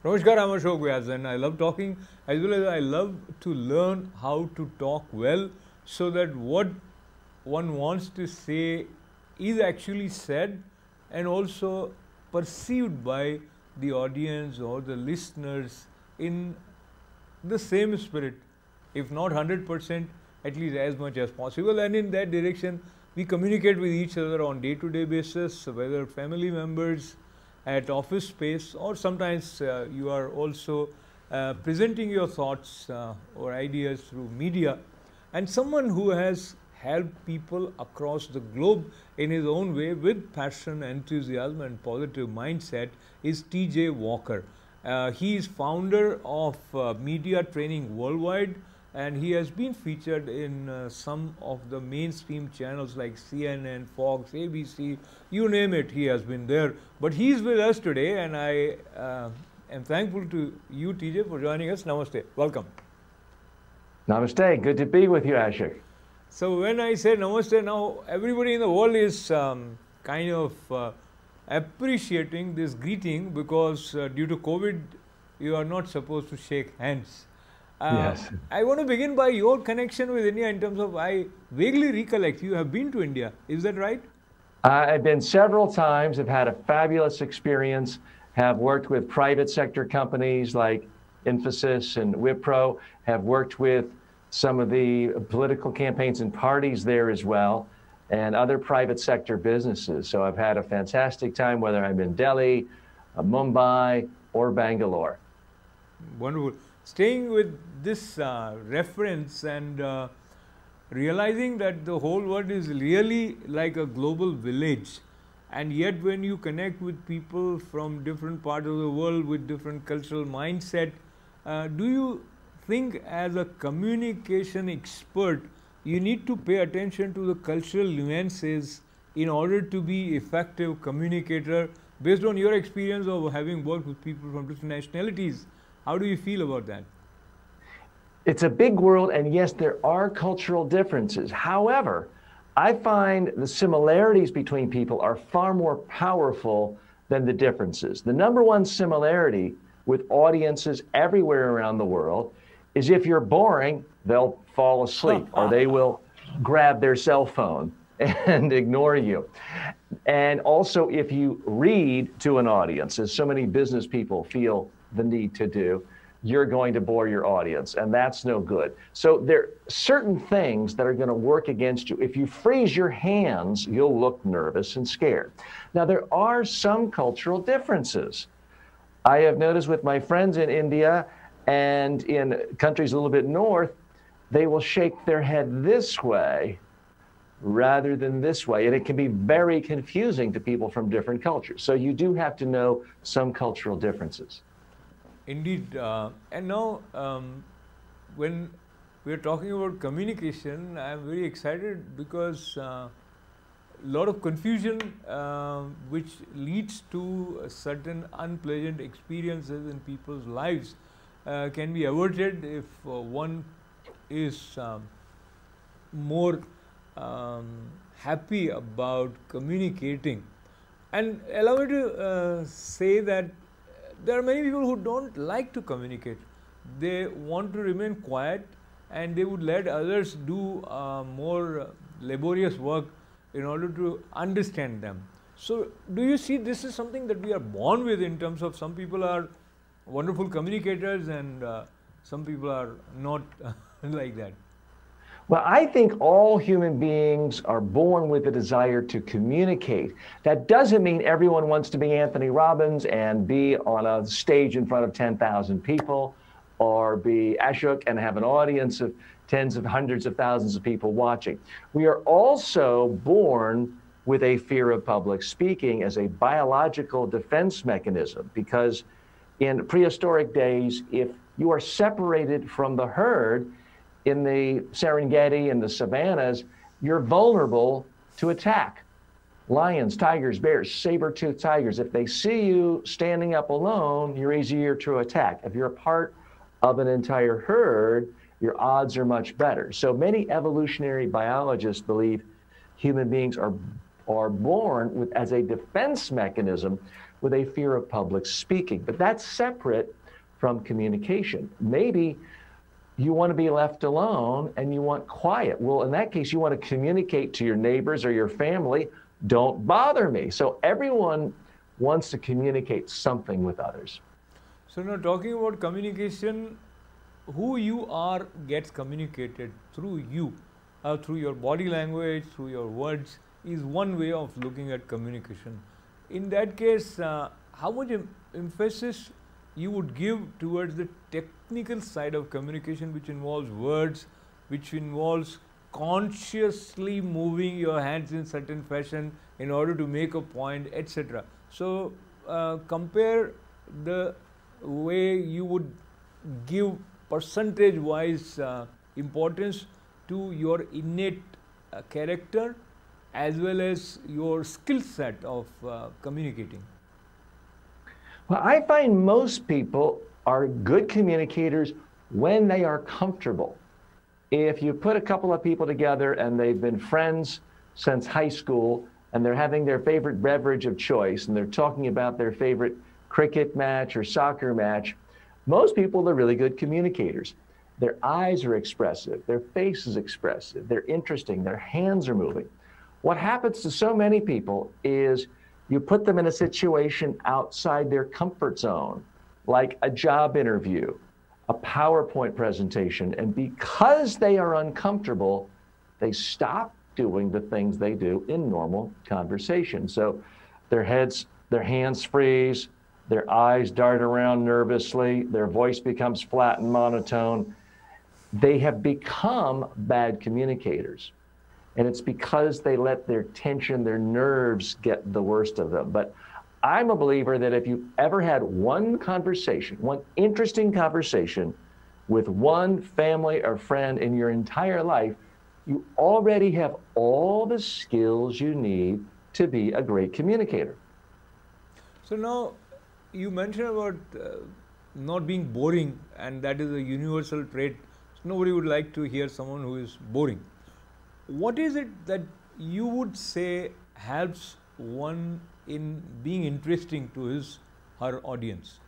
Namaskar, I'm Ashok Vyas, and I love talking as well as I love to learn how to talk well so that what one wants to say is actually said and also perceived by the audience or the listeners in the same spirit, if not 100%, at least as much as possible. And in that direction, we communicate with each other on day-to-day basis, whether family members, at office space, or sometimes you are also presenting your thoughts or ideas through media. And someone who has helped people across the globe in his own way with passion, enthusiasm, and positive mindset is TJ Walker. He is founder of Media Training Worldwide, and he has been featured in some of the mainstream channels like CNN, Fox, ABC, you name it, he has been there. But he is with us today, and I am thankful to you, TJ, for joining us. Namaste. Welcome. Namaste. Good to be with you, Ashok. So when I say namaste, now everybody in the world is kind of appreciating this greeting because due to COVID, you are not supposed to shake hands. Yes. I want to begin by your connection with India in terms of, I vaguely recollect you have been to India. Is that right? I've been several times. I've had a fabulous experience, have worked with private sector companies like Infosys and Wipro, have worked with some of the political campaigns and parties there as well, and other private sector businesses. So I've had a fantastic time, whether I'm in Delhi, Mumbai, or Bangalore. Wonderful. Staying with this reference and realizing that the whole world is really like a global village, and yet when you connect with people from different parts of the world with different cultural mindset, do you think as a communication expert you need to pay attention to the cultural nuances in order to be effective communicator based on your experience of having worked with people from different nationalities? How do you feel about that? It's a big world, and yes, there are cultural differences. However, I find the similarities between people are far more powerful than the differences. The number one similarity with audiences everywhere around the world is if you're boring, they'll fall asleep or they will grab their cell phone and ignore you. And also, if you read to an audience, as so many business people feel the need to do, you're going to bore your audience, and that's no good. So there are certain things that are going to work against you. If you freeze your hands, you'll look nervous and scared. Now, there are some cultural differences. I have noticed with my friends in India and in countries a little bit north, they will shake their head this way rather than this way, and it can be very confusing to people from different cultures. So you do have to know some cultural differences. Indeed. And now, when we're talking about communication, I'm very excited because a lot of confusion which leads to certain unpleasant experiences in people's lives can be averted if one is more happy about communicating. And allow me to say that there are many people who don't like to communicate. They want to remain quiet and they would let others do more laborious work in order to understand them. So do you see this is something that we are born with in terms of some people are wonderful communicators and some people are not like that? Well, I think all human beings are born with a desire to communicate. That doesn't mean everyone wants to be Anthony Robbins and be on a stage in front of 10,000 people, or be Ashok and have an audience of tens of hundreds of thousands of people watching. We are also born with a fear of public speaking as a biological defense mechanism, because in prehistoric days, if you are separated from the herd, in the Serengeti and the savannas, you're vulnerable to attack. Lions, tigers, bears, saber-toothed tigers, if they see you standing up alone, you're easier to attack. If you're a part of an entire herd, your odds are much better. So many evolutionary biologists believe human beings are born with, as a defense mechanism, with a fear of public speaking. But that's separate from communication. Maybe you want to be left alone and you want quiet. Well, in that case, you want to communicate to your neighbors or your family, don't bother me. So everyone wants to communicate something with others. So now talking about communication, who you are gets communicated through you, through your body language, through your words, is one way of looking at communication. In that case, how much emphasis you would give towards the technical side of communication, which involves words, which involves consciously moving your hands in certain fashion in order to make a point, etc. So compare the way you would give percentage-wise importance to your innate character as well as your skill set of communicating. Well, I find most people are good communicators when they are comfortable. If you put a couple of people together and they've been friends since high school and they're having their favorite beverage of choice and they're talking about their favorite cricket match or soccer match, most people are really good communicators. Their eyes are expressive, their face is expressive, they're interesting, their hands are moving. What happens to so many people is you put them in a situation outside their comfort zone, like a job interview, a PowerPoint presentation, and because they are uncomfortable, they stop doing the things they do in normal conversation. So their hands freeze, their eyes dart around nervously, their voice becomes flat and monotone. They have become bad communicators. And it's because they let their tension, their nerves get the worst of them. But I'm a believer that if you ever had one conversation, one interesting conversation with one family or friend in your entire life, you already have all the skills you need to be a great communicator. So now you mentioned about not being boring, and that is a universal trait. Nobody would like to hear someone who is boring. What is it that you would say helps one in being interesting to his, her audience?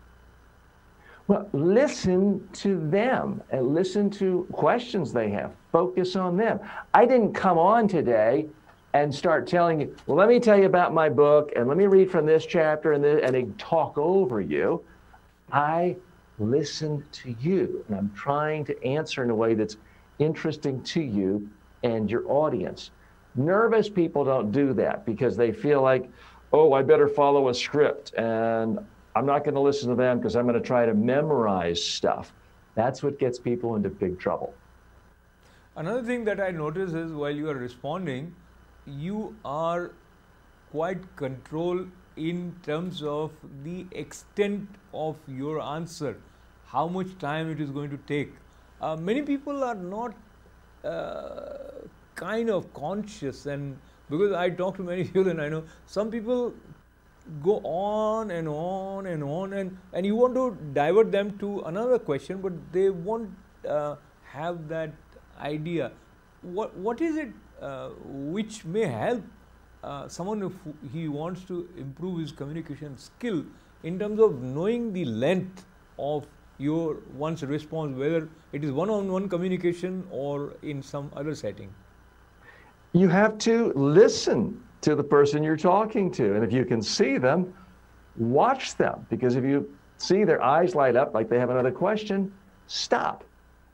Well, listen to them and listen to questions they have. Focus on them. I didn't come on today and start telling you, well, let me tell you about my book and let me read from this chapter and they talk over you. I listened to you and I'm trying to answer in a way that's interesting to you and your audience. Nervous people don't do that because they feel like, oh, I better follow a script and I'm not going to listen to them because I'm going to try to memorize stuff. That's what gets people into big trouble. Another thing that I notice is while you are responding, you are quite controlled in terms of the extent of your answer, how much time it is going to take. Many people are not kind of conscious, and because I talk to many people and I know some people go on and on and on and you want to divert them to another question, but they won't have that idea. What is it which may help someone if he wants to improve his communication skill in terms of knowing the length of your one's response, whether it is one-on-one communication or in some other setting? You have to listen to the person you're talking to. And if you can see them, watch them. Because if you see their eyes light up like they have another question, stop.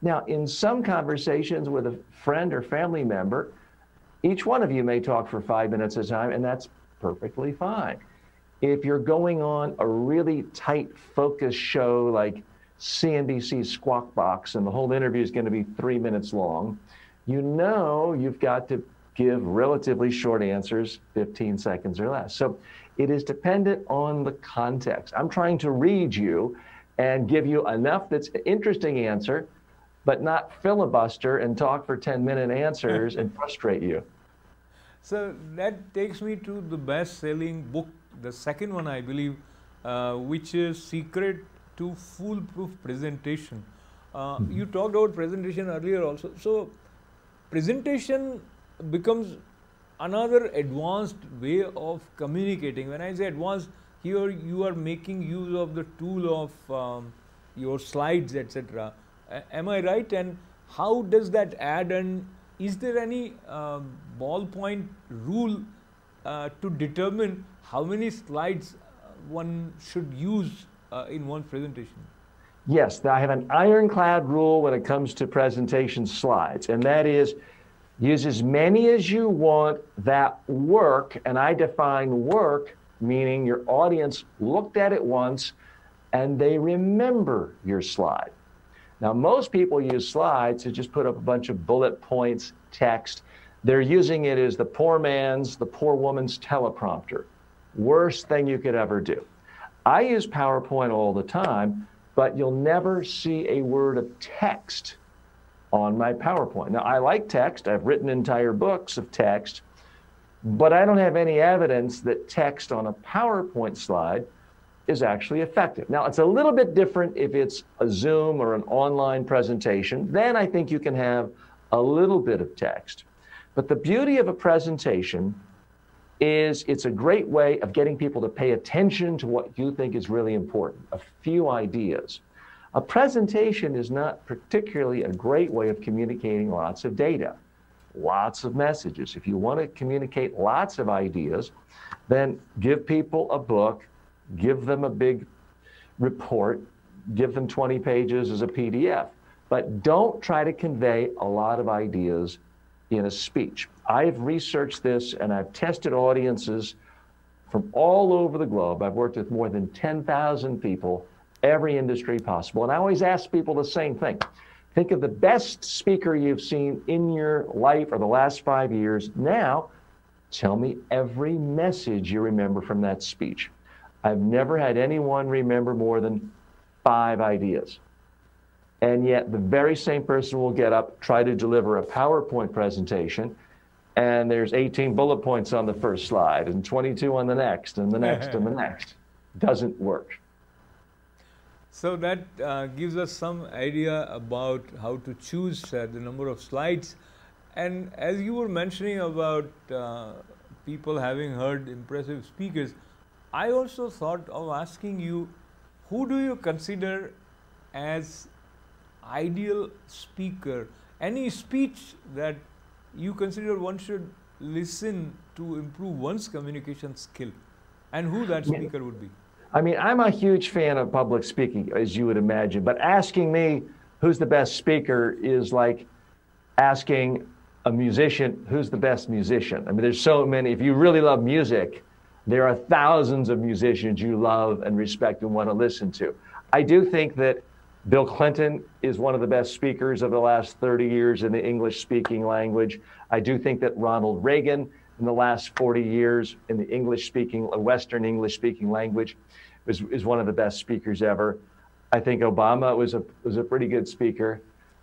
Now, in some conversations with a friend or family member, each one of you may talk for 5 minutes at a time, and that's perfectly fine. If you're going on a really tight focus show like CNBC's Squawk Box and the whole interview is going to be 3 minutes long, you know you've got to give relatively short answers, 15 seconds or less. So it is dependent on the context. I'm trying to read you and give you enough that's an interesting answer, but not filibuster and talk for 10-minute answers and frustrate you. So that takes me to the best-selling book, the second one I believe, which is Secret to Foolproof Presentation. You talked about presentation earlier also. So presentation becomes another advanced way of communicating. When I say advanced, here you are making use of the tool of your slides, etc. Am I right? And how does that add? And is there any ballpoint rule to determine how many slides one should use in one's presentation? Yes, I have an ironclad rule when it comes to presentation slides, and that is use as many as you want that work, and I define work meaning your audience looked at it once and they remember your slide. Now, most people use slides to just put up a bunch of bullet points, text. They're using it as the poor woman's teleprompter. Worst thing you could ever do. I use PowerPoint all the time, but you'll never see a word of text on my PowerPoint. Now, I like text. I've written entire books of text, but I don't have any evidence that text on a PowerPoint slide is actually effective. Now, it's a little bit different if it's a Zoom or an online presentation. Then I think you can have a little bit of text. But the beauty of a presentation is it's a great way of getting people to pay attention to what you think is really important, a few ideas. A presentation is not particularly a great way of communicating lots of data, lots of messages. If you want to communicate lots of ideas, then give people a book, give them a big report, give them 20 pages as a PDF, but don't try to convey a lot of ideas in a speech. I've researched this and I've tested audiences from all over the globe. I've worked with more than 10,000 people, every industry possible. And I always ask people the same thing. Think of the best speaker you've seen in your life or the last 5 years. Now, tell me every message you remember from that speech. I've never had anyone remember more than 5 ideas. And yet the very same person will get up, try to deliver a PowerPoint presentation, and there's 18 bullet points on the first slide and 22 on the next and the next and the next. Doesn't work. So that gives us some idea about how to choose the number of slides. And as you were mentioning about people having heard impressive speakers, I also thought of asking you, who do you consider as ideal speaker? Any speech that you consider one should listen to improve one's communication skill, and who that speaker would be? I mean, I'm a huge fan of public speaking, as you would imagine, but asking me who's the best speaker is like asking a musician who's the best musician. I mean, there's so many. If you really love music, there are thousands of musicians you love and respect and want to listen to. I do think that Bill Clinton is one of the best speakers of the last 30 years in the English-speaking language. I do think that Ronald Reagan, in the last 40 years in the English-speaking, Western English-speaking language, is one of the best speakers ever. I think Obama was a pretty good speaker.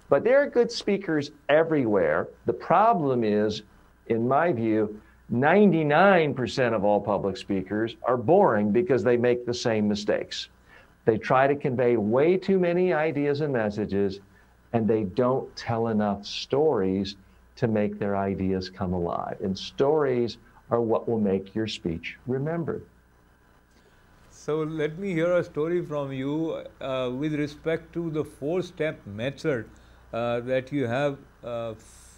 But there are good speakers everywhere. The problem is, in my view, 99% of all public speakers are boring because they make the same mistakes. They try to convey way too many ideas and messages, and they don't tell enough stories to make their ideas come alive. And stories are what will make your speech remembered. So let me hear a story from you with respect to the 4-step method that you have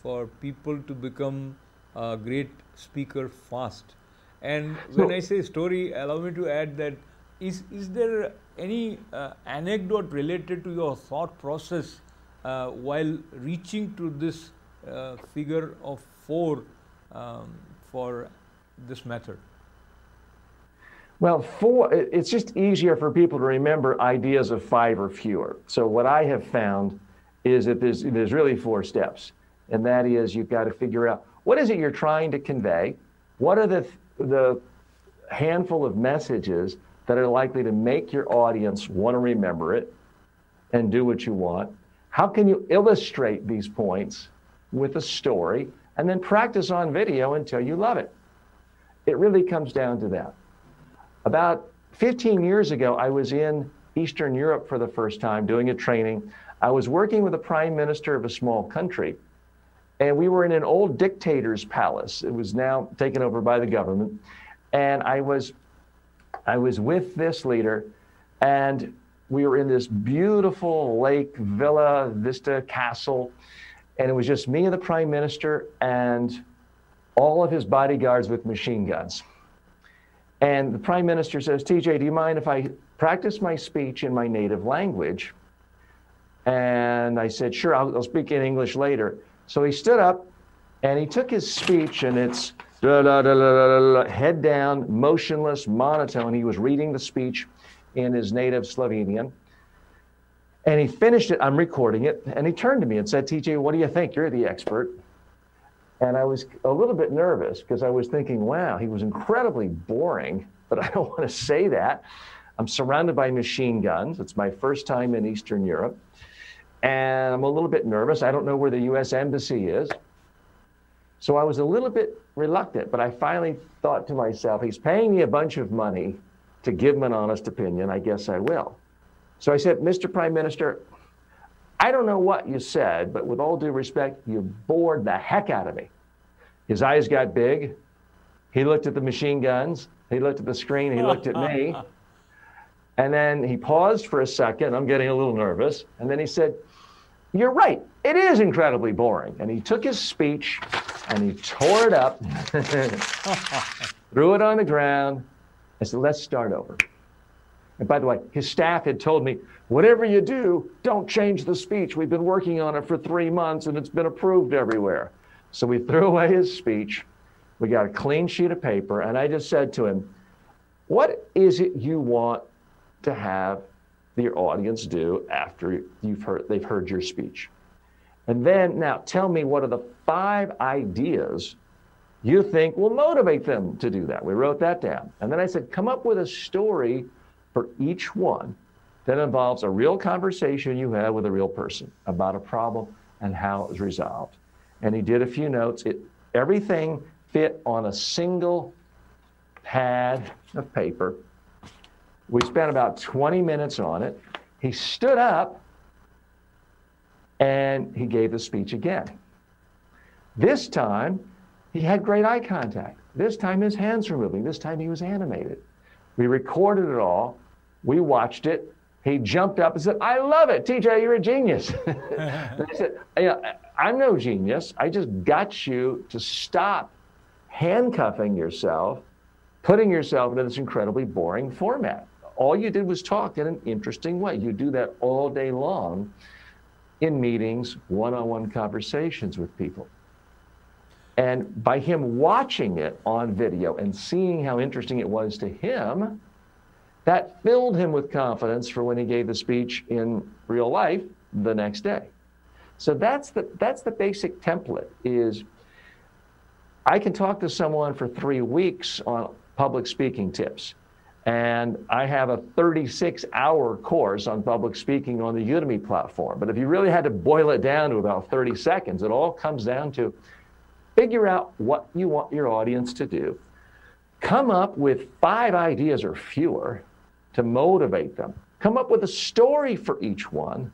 for people to become a great speaker fast. And when I say story, allow me to add that is there any anecdote related to your thought process while reaching to this figure of 4 for this method? Well, 4, it's just easier for people to remember ideas of 5 or fewer. So what I have found is that there's really 4 steps. And that is, you've got to figure out, what is it you're trying to convey? What are the handful of messages that are likely to make your audience want to remember it and do what you want? How can you illustrate these points with a story, and then practice on video until you love it? It really comes down to that. About 15 years ago, I was in Eastern Europe for the first time doing a training. I was working with the prime minister of a small country, and we were in an old dictator's palace. It was now taken over by the government. And I was I was with this leader, and we were in this beautiful lake villa vista castle, and it was just me and the prime minister and all of his bodyguards with machine guns. And the prime minister says, TJ, do you mind if I practice my speech in my native language? And I said, sure, I'll speak in English later. So he stood up and he took his speech, and it's head down, motionless, monotone. He was reading the speech in his native Slovenian. And he finished it, I'm recording it, and he turned to me and said, TJ, what do you think? You're the expert. And I was a little bit nervous because I was thinking, wow, he was incredibly boring, but I don't want to say that. I'm surrounded by machine guns. It's my first time in Eastern Europe. And I'm a little bit nervous. I don't know where the US Embassy is. So I was a little bit reluctant, but I finally thought to myself, he's paying me a bunch of money to give him an honest opinion. I guess I will. So I said, Mr. Prime Minister, I don't know what you said, but with all due respect, you bored the heck out of me. His eyes got big. He looked at the machine guns. He looked at the screen. He looked at me. And then he paused for a second. I'm getting a little nervous. And then he said, you're right. It is incredibly boring. And he took his speech and he tore it up, threw it on the ground. I said, let's start over. And by the way, his staff had told me, whatever you do, don't change the speech. We've been working on it for 3 months and it's been approved everywhere. So we threw away his speech. We got a clean sheet of paper. And I just said to him, what is it you want to have your audience do after they've heard your speech? And then now tell me, what are the 5 ideas you think will motivate them to do that? We wrote that down. And then I said, come up with a story for each one that involves a real conversation you had with a real person about a problem and how it was resolved. And he did a few notes. Everything fit on a single pad of paper. We spent about 20 minutes on it. He stood up and he gave the speech again. This time, he had great eye contact. This time his hands were moving. This time he was animated. We recorded it all. We watched it. He jumped up and said, I love it. TJ, you're a genius. I said, I'm no genius. I just got you to stop handcuffing yourself, putting yourself into this incredibly boring format. All you did was talk in an interesting way. You do that all day long in meetings, one-on-one conversations with people. And by him watching it on video and seeing how interesting it was to him, that filled him with confidence for when he gave the speech in real life the next day. So that's the basic template. Is I can talk to someone for 3 weeks on public speaking tips. And I have a 36-hour course on public speaking on the Udemy platform. But if you really had to boil it down to about 30 seconds, it all comes down to figure out what you want your audience to do. Come up with 5 ideas or fewer to motivate them. Come up with a story for each one,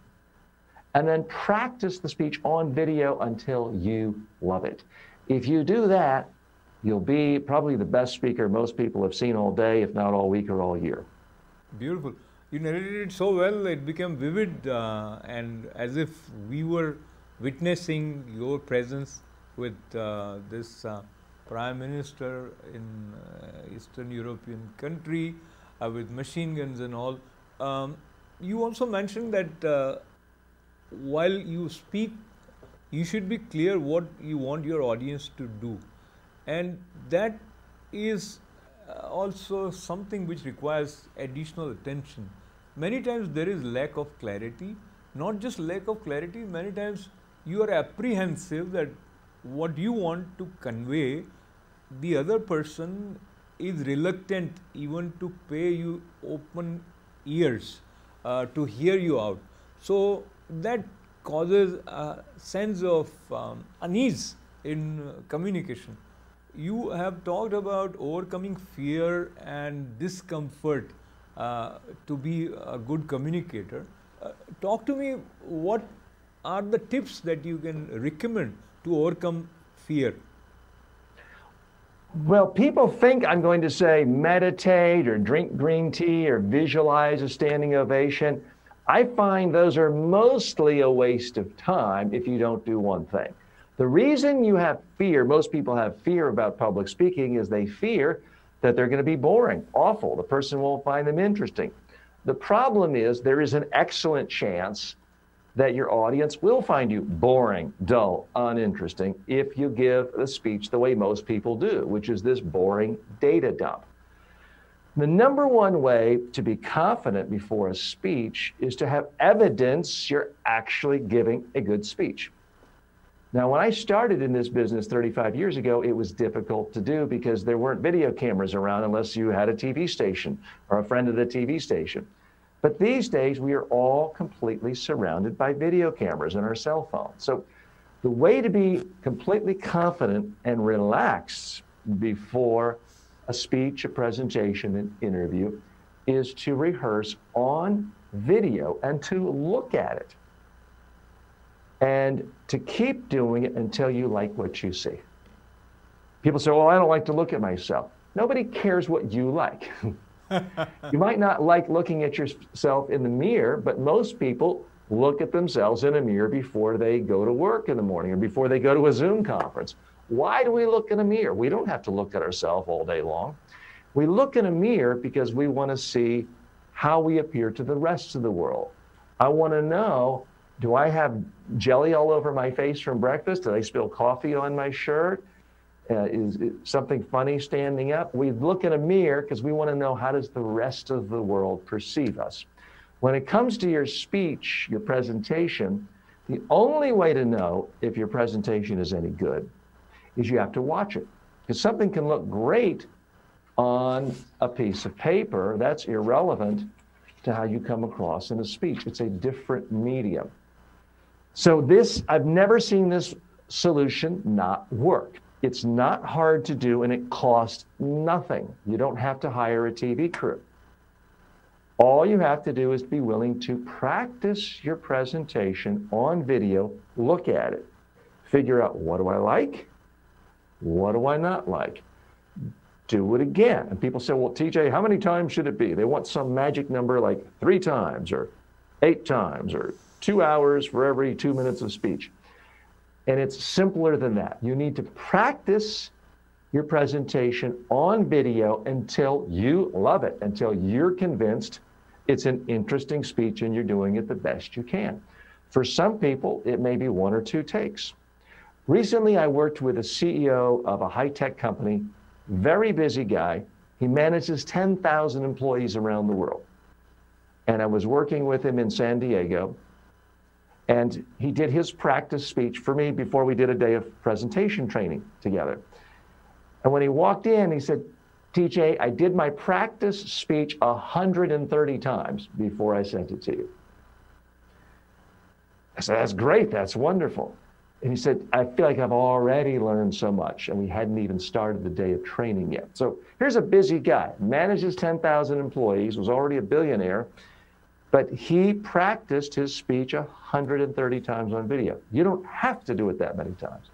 and then practice the speech on video until you love it. If you do that, you'll be probably the best speaker most people have seen all day, if not all week or all year. Beautiful. You narrated it so well, it became vivid and as if we were witnessing your presence with this Prime Minister in Eastern European country with machine guns and all. You also mentioned that while you speak, you should be clear what you want your audience to do. And that is also something which requires additional attention. Many times there is lack of clarity. Not just lack of clarity, many times you are apprehensive that what you want to convey, the other person is reluctant even to pay you open ears to hear you out. So that causes a sense of unease in communication. You have talked about overcoming fear and discomfort to be a good communicator. Talk to me, what are the tips that you can recommend to overcome fear? Well, people think I'm going to say meditate or drink green tea or visualize a standing ovation. I find those are mostly a waste of time if you don't do one thing. The reason you have fear, most people have fear about public speaking, is they fear that they're going to be boring, awful. The person won't find them interesting. The problem is there is an excellent chance that your audience will find you boring, dull, uninteresting if you give the speech the way most people do, which is this boring data dump. The number one way to be confident before a speech is to have evidence you're actually giving a good speech. Now, when I started in this business 35 years ago, it was difficult to do because there weren't video cameras around unless you had a TV station or a friend of the TV station. But these days, we are all completely surrounded by video cameras and our cell phones. So the way to be completely confident and relaxed before a speech, a presentation, an interview, is to rehearse on video and to look at it. And to keep doing it until you like what you see. People say, well, I don't like to look at myself. Nobody cares what you like. You might not like looking at yourself in the mirror, but most people look at themselves in a mirror before they go to work in the morning or before they go to a Zoom conference. Why do we look in a mirror? We don't have to look at ourselves all day long. We look in a mirror because we want to see how we appear to the rest of the world. I want to know, do I have jelly all over my face from breakfast? Did I spill coffee on my shirt? Is something funny standing up? We look in a mirror because we want to know, how does the rest of the world perceive us? When it comes to your speech, your presentation, the only way to know if your presentation is any good is you have to watch it. Because something can look great on a piece of paper, that's irrelevant to how you come across in a speech. It's a different medium. So this, I've never seen this solution not work. It's not hard to do and it costs nothing. You don't have to hire a TV crew. All you have to do is be willing to practice your presentation on video, look at it, figure out, what do I like? What do I not like? Do it again. And people say, well, TJ, how many times should it be? They want some magic number like 3 times or 8 times or 2 hours for every 2 minutes of speech. And it's simpler than that. You need to practice your presentation on video until you love it, until you're convinced it's an interesting speech and you're doing it the best you can. For some people, it may be 1 or 2 takes. Recently, I worked with a CEO of a high-tech company, very busy guy. He manages 10,000 employees around the world. And I was working with him in San Diego. And he did his practice speech for me before we did a day of presentation training together. And when he walked in, he said, TJ, I did my practice speech 130 times before I sent it to you. I said, that's great, that's wonderful. And he said, I feel like I've already learned so much, and we hadn't even started the day of training yet. So here's a busy guy, manages 10,000 employees, was already a billionaire, but he practiced his speech 130 times on video. You don't have to do it that many times.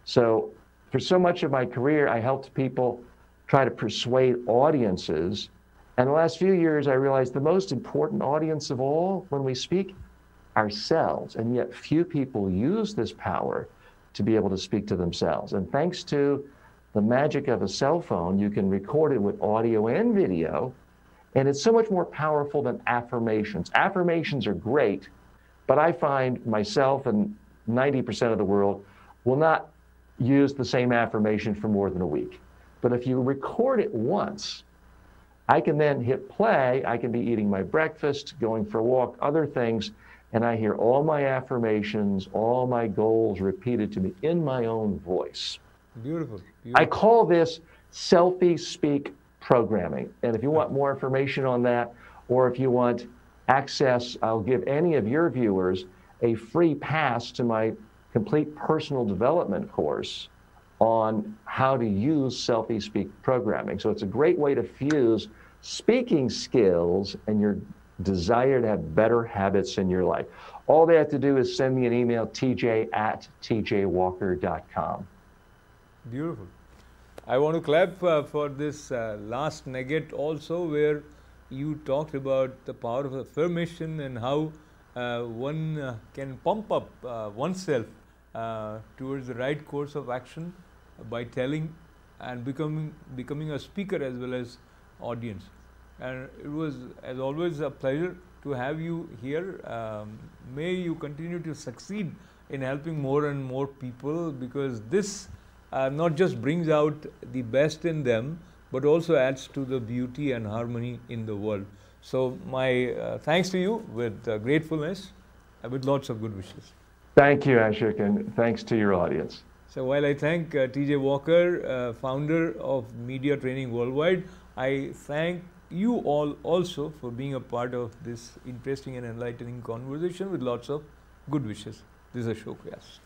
So for so much of my career, I helped people try to persuade audiences. And the last few years, I realized the most important audience of all when we speak, ourselves. And yet few people use this power to be able to speak to themselves. And thanks to the magic of a cell phone, you can record it with audio and video. And it's so much more powerful than affirmations. Affirmations are great, but I find myself and 90% of the world will not use the same affirmation for more than a week. But if you record it once, I can then hit play. I can be eating my breakfast, going for a walk, other things, and I hear all my affirmations, all my goals repeated to me in my own voice. Beautiful. I call this selfie speak programming. And if you want more information on that, or if you want access, I'll give any of your viewers a free pass to my complete personal development course on how to use selfie speak programming. So it's a great way to fuse speaking skills and your desire to have better habits in your life. All they have to do is send me an email, tj@tjwalker.com. Beautiful. I want to clap for this last nugget also, where you talked about the power of affirmation and how one can pump up oneself towards the right course of action by telling and becoming a speaker as well as audience. And it was, as always, a pleasure to have you here. May you continue to succeed in helping more and more people, because this not just brings out the best in them, but also adds to the beauty and harmony in the world. So my thanks to you with gratefulness and with lots of good wishes. Thank you, Ashok, and thanks to your audience. So while I thank TJ Walker, founder of Media Training Worldwide, I thank you all also for being a part of this interesting and enlightening conversation with lots of good wishes. This is Ashok Vyas.